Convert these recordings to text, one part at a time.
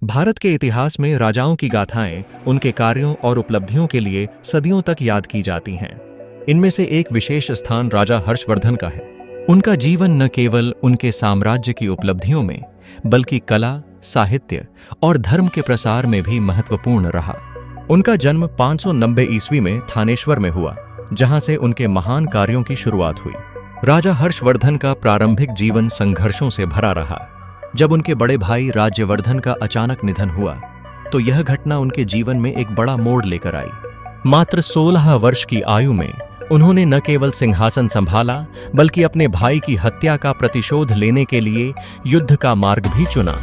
भारत के इतिहास में राजाओं की गाथाएं उनके कार्यों और उपलब्धियों के लिए सदियों तक याद की जाती हैं। इनमें से एक विशेष स्थान राजा हर्षवर्धन का है। उनका जीवन न केवल उनके साम्राज्य की उपलब्धियों में, बल्कि कला, साहित्य और धर्म के प्रसार में भी महत्वपूर्ण रहा। उनका जन्म 590 ईस्वी में थानेश्वर में हुआ, जहां से उनके महान कार्यों की शुरुआत हुई। राजा हर्षवर्धन का प्रारंभिक जीवन संघर्षों से भरा रहा। जब उनके बड़े भाई राज्यवर्धन का अचानक निधन हुआ, तो यह घटना उनके जीवन में एक बड़ा मोड़ लेकर आई। मात्र 16 वर्ष की आयु में उन्होंने न केवल सिंहासन संभाला, बल्कि अपने भाई की हत्या का प्रतिशोध लेने के लिए युद्ध का मार्ग भी चुना।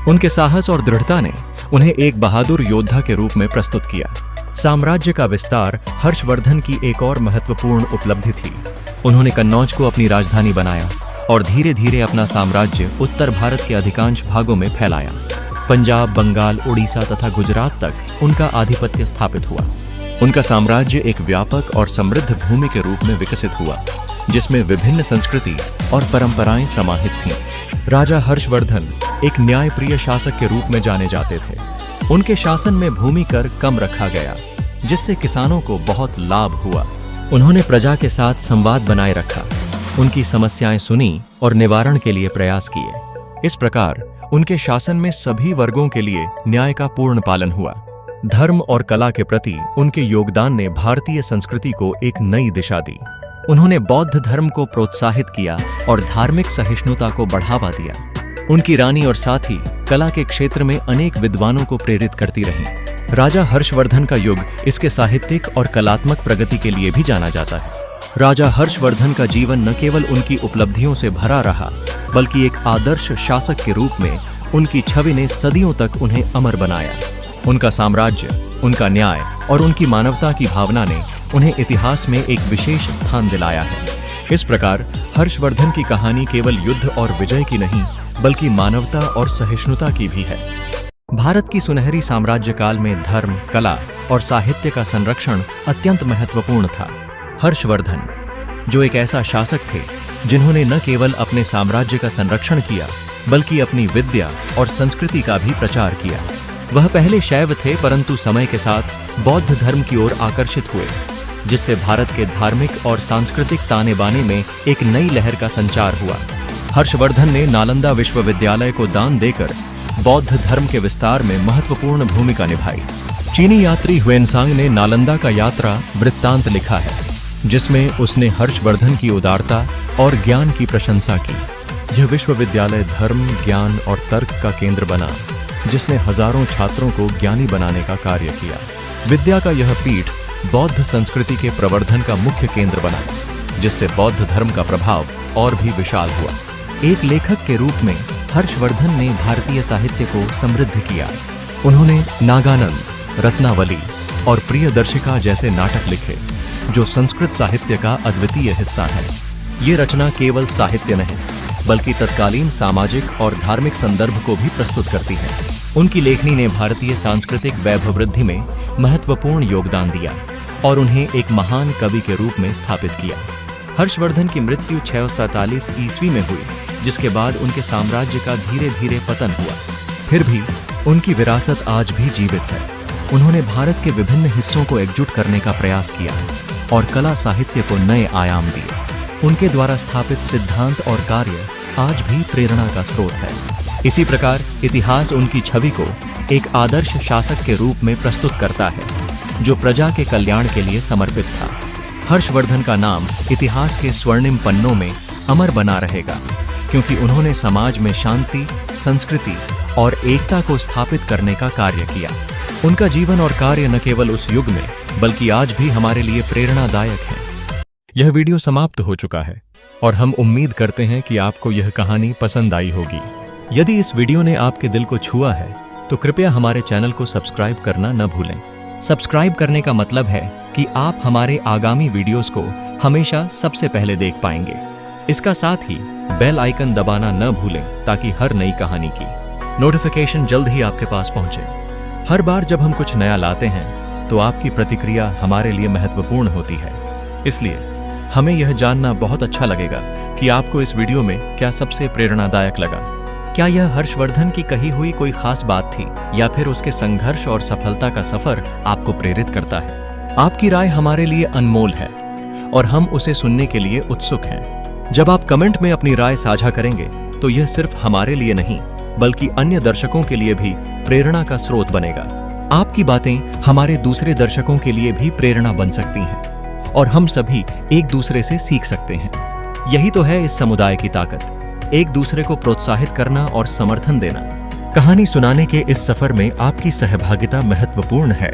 उनके साहस और दृढ़ता ने उन्हें एक बहादुर योद्धा के रूप में प्रस्तुत किया। साम्राज्य का विस्तार हर्षवर्धन की एक और महत्वपूर्ण उपलब्धि थी। उन्होंने कन्नौज को अपनी राजधानी बनाया और धीरे धीरे अपना साम्राज्य उत्तर भारत के अधिकांश भागों में फैलाया। पंजाब, बंगाल, उड़ीसा तथा गुजरात तक उनका आधिपत्य स्थापित हुआ। उनका साम्राज्य एक व्यापक और समृद्ध भूमि के रूप में विकसित हुआ, जिसमें विभिन्न संस्कृति और परंपराएं समाहित थीं। राजा हर्षवर्धन एक न्यायप्रिय शासक के रूप में जाने जाते थे। उनके शासन में भूमि कर कम रखा गया, जिससे किसानों को बहुत लाभ हुआ। उन्होंने प्रजा के साथ संवाद बनाए रखा, उनकी समस्याएं सुनी और निवारण के लिए प्रयास किए। इस प्रकार उनके शासन में सभी वर्गों के लिए न्याय का पूर्ण पालन हुआ। धर्म और कला के प्रति उनके योगदान ने भारतीय संस्कृति को एक नई दिशा दी। उन्होंने बौद्ध धर्म को प्रोत्साहित किया और धार्मिक सहिष्णुता को बढ़ावा दिया। उनकी रानी और साथ ही कला के क्षेत्र में अनेक विद्वानों को प्रेरित करती रहीं। राजा हर्षवर्धन का युग इसके साहित्यिक और कलात्मक प्रगति के लिए भी जाना जाता है। राजा हर्षवर्धन का जीवन न केवल उनकी उपलब्धियों से भरा रहा, बल्कि एक आदर्श शासक के रूप में उनकी छवि ने सदियों तक उन्हें अमर बनाया। उनका साम्राज्य, उनका न्याय और उनकी मानवता की भावना ने उन्हें इतिहास में एक विशेष स्थान दिलाया है। इस प्रकार हर्षवर्धन की कहानी केवल युद्ध और विजय की नहीं, बल्कि मानवता और सहिष्णुता की भी है। भारत की सुनहरी साम्राज्य काल में धर्म, कला और साहित्य का संरक्षण अत्यंत महत्वपूर्ण था। हर्षवर्धन, जो एक ऐसा शासक थे जिन्होंने न केवल अपने साम्राज्य का संरक्षण किया, बल्कि अपनी विद्या और संस्कृति का भी प्रचार किया। वह पहले शैव थे, परंतु समय के साथ बौद्ध धर्म की ओर आकर्षित हुए, जिससे भारत के धार्मिक और सांस्कृतिक ताने बाने में एक नई लहर का संचार हुआ। हर्षवर्धन ने नालंदा विश्वविद्यालय को दान देकर बौद्ध धर्म के विस्तार में महत्वपूर्ण भूमिका निभाई। चीनी यात्री ह्वेनसांग ने नालंदा का यात्रा वृत्तांत लिखा है, जिसमें उसने हर्षवर्धन की उदारता और ज्ञान की प्रशंसा की। यह विश्वविद्यालय धर्म, ज्ञान और तर्क का केंद्र बना, जिसने हजारों छात्रों को ज्ञानी बनाने का कार्य किया। विद्या का यह पीठ बौद्ध संस्कृति के प्रवर्धन का मुख्य केंद्र बना, जिससे बौद्ध धर्म का प्रभाव और भी विशाल हुआ। एक लेखक के रूप में हर्षवर्धन ने भारतीय साहित्य को समृद्ध किया। उन्होंने नागानंद, रत्नावली और प्रियदर्शिका जैसे नाटक लिखे, जो संस्कृत साहित्य का अद्वितीय हिस्सा है। ये रचना केवल साहित्य नहीं, बल्कि तत्कालीन सामाजिक और धार्मिक संदर्भ को भी प्रस्तुत करती है। उनकी लेखनी ने भारतीय सांस्कृतिक वैभववृद्धि में महत्वपूर्ण योगदान दिया और उन्हें एक महान कवि के रूप में स्थापित किया। हर्षवर्धन की मृत्यु 647 ईस्वी में हुई, जिसके बाद उनके साम्राज्य का धीरे धीरे पतन हुआ। फिर भी उनकी विरासत आज भी जीवित है। उन्होंने भारत के विभिन्न हिस्सों को एकजुट करने का प्रयास किया और कला साहित्य को नए आयाम दिए। उनके द्वारा स्थापित सिद्धांत और कार्य आज भी प्रेरणा का स्रोत है। इसी प्रकार इतिहास उनकी छवि को एक आदर्श शासक के रूप में प्रस्तुत करता है, जो प्रजा के कल्याण के लिए समर्पित था। हर्षवर्धन का नाम इतिहास के स्वर्णिम पन्नों में अमर बना रहेगा, क्योंकि उन्होंने समाज में शांति, संस्कृति और एकता को स्थापित करने का कार्य किया। उनका जीवन और कार्य न केवल उस युग में, बल्कि आज भी हमारे लिए प्रेरणादायक है। यह वीडियो समाप्त हो चुका है और हम उम्मीद करते हैं कि आपको यह कहानी पसंद आई होगी। यदि इस वीडियो ने आपके दिल को छुआ है, तो कृपया हमारे चैनल को सब्सक्राइब करना न भूलें। सब्सक्राइब करने का मतलब है कि आप हमारे आगामी वीडियोस को हमेशा सबसे पहले देख पाएंगे। इसका साथ ही बेल आइकन दबाना न भूलें, ताकि हर नई कहानी की नोटिफिकेशन जल्द ही आपके पास पहुंचे। हर बार जब हम कुछ नया लाते हैं, तो आपकी प्रतिक्रिया हमारे लिए महत्वपूर्ण होती है। इसलिए हमें यह जानना बहुत अच्छा लगेगा कि आपको इस वीडियो में क्या सबसे प्रेरणादायक लगा। क्या यह हर्षवर्धन की कही हुई कोई खास बात थी या फिर उसके संघर्ष और सफलता का सफर आपको प्रेरित करता है? आपकी राय हमारे लिए अनमोल है और हम उसे सुनने के लिए उत्सुक हैं। जब आप कमेंट में अपनी राय साझा करेंगे तो यह सिर्फ हमारे लिए नहीं बल्कि अन्य दर्शकों के लिए भी प्रेरणा का स्रोत बनेगा। आपकी बातें हमारे दूसरे दर्शकों के लिए भी प्रेरणा बन सकती हैं और हम सभी एक दूसरे से सीख सकते हैं। यही तो है इस समुदाय की ताकत, एक दूसरे को प्रोत्साहित करना और समर्थन देना। कहानी सुनाने के इस सफर में आपकी सहभागिता महत्वपूर्ण है।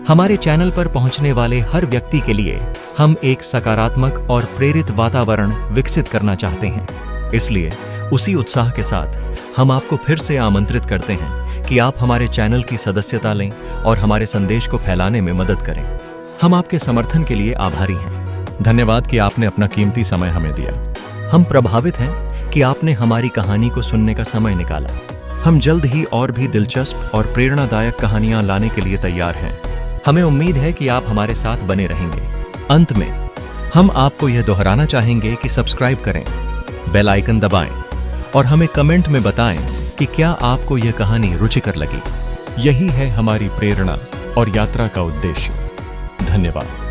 हमारे चैनल पर पहुंचने वाले हर व्यक्ति के लिए हम एक सकारात्मक और प्रेरित वातावरण विकसित करना चाहते हैं। इसलिए उसी उत्साह के साथ हम आपको फिर से आमंत्रित करते हैं कि आप हमारे चैनल की सदस्यता लें और हमारे संदेश को फैलाने में मदद करें। हम आपके समर्थन के लिए आभारी हैं। धन्यवाद कि आपने अपना कीमती समय हमें दिया। हम प्रभावित हैं कि आपने हमारी कहानी को सुनने का समय निकाला। हम जल्द ही और भी दिलचस्प और प्रेरणादायक कहानियां लाने के लिए तैयार हैं। हमें उम्मीद है कि आप हमारे साथ बने रहेंगे। अंत में हम आपको यह दोहराना चाहेंगे कि सब्सक्राइब करें, बेल आइकन दबाएं और हमें कमेंट में बताएं कि क्या आपको यह कहानी रुचिकर लगी। यही है हमारी प्रेरणा और यात्रा का उद्देश्य। धन्यवाद।